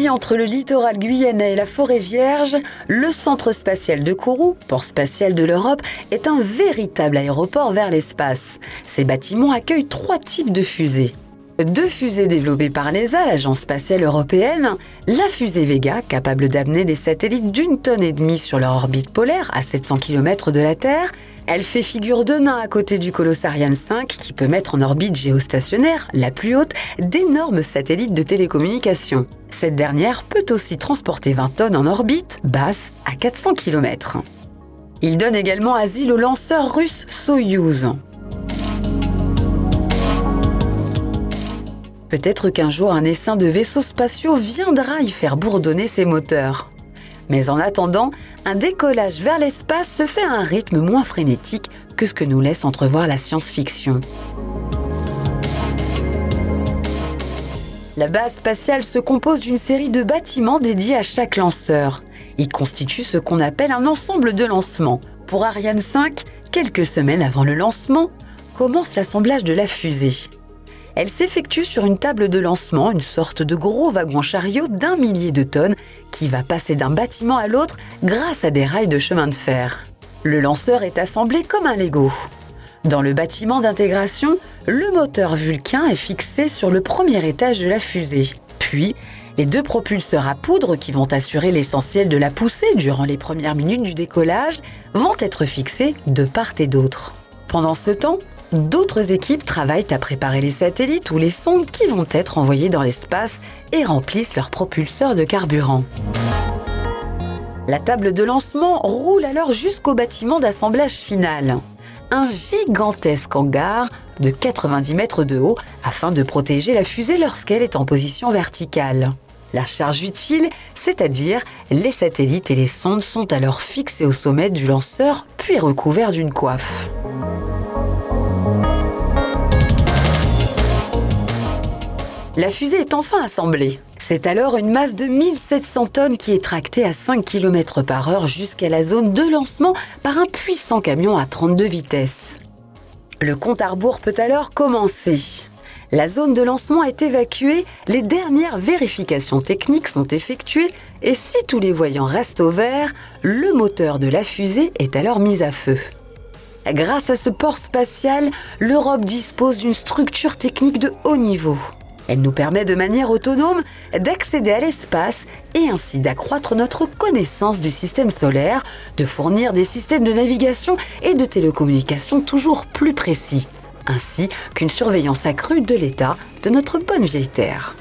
Midi entre le littoral guyanais et la forêt vierge, le centre spatial de Kourou, port spatial de l'Europe, est un véritable aéroport vers l'espace. Ces bâtiments accueillent 3 types de fusées. 2 fusées développées par l'ESA, l'Agence spatiale européenne, la fusée Vega, capable d'amener des satellites d'1,5 tonne sur leur orbite polaire à 700 km de la Terre. Elle fait figure de nain à côté du colosse Ariane 5 qui peut mettre en orbite géostationnaire, la plus haute, d'énormes satellites de télécommunications. Cette dernière peut aussi transporter 20 tonnes en orbite basse à 400 km. Il donne également asile au lanceur russe Soyouz. Peut-être qu'un jour un essaim de vaisseaux spatiaux viendra y faire bourdonner ses moteurs. Mais en attendant, un décollage vers l'espace se fait à un rythme moins frénétique que ce que nous laisse entrevoir la science-fiction. La base spatiale se compose d'une série de bâtiments dédiés à chaque lanceur. Ils constituent ce qu'on appelle un ensemble de lancement. Pour Ariane 5, quelques semaines avant le lancement, commence l'assemblage de la fusée. Elle s'effectue sur une table de lancement, une sorte de gros wagon-chariot d'1 millier de tonnes qui va passer d'un bâtiment à l'autre grâce à des rails de chemin de fer. Le lanceur est assemblé comme un Lego. Dans le bâtiment d'intégration, le moteur Vulcain est fixé sur le premier étage de la fusée. Puis, les 2 propulseurs à poudre qui vont assurer l'essentiel de la poussée durant les premières minutes du décollage vont être fixés de part et d'autre. Pendant ce temps, d'autres équipes travaillent à préparer les satellites ou les sondes qui vont être envoyées dans l'espace et remplissent leurs propulseurs de carburant. La table de lancement roule alors jusqu'au bâtiment d'assemblage final. Un gigantesque hangar de 90 mètres de haut afin de protéger la fusée lorsqu'elle est en position verticale. La charge utile, c'est-à-dire les satellites et les sondes, sont alors fixés au sommet du lanceur puis recouverts d'une coiffe. La fusée est enfin assemblée. C'est alors une masse de 1700 tonnes qui est tractée à 5 km/h jusqu'à la zone de lancement par un puissant camion à 32 vitesses. Le compte à rebours peut alors commencer. La zone de lancement est évacuée, les dernières vérifications techniques sont effectuées et si tous les voyants restent au vert, le moteur de la fusée est alors mis à feu. Grâce à ce port spatial, l'Europe dispose d'une structure technique de haut niveau. Elle nous permet de manière autonome d'accéder à l'espace et ainsi d'accroître notre connaissance du système solaire, de fournir des systèmes de navigation et de télécommunication toujours plus précis, ainsi qu'une surveillance accrue de l'état de notre bonne vieille Terre.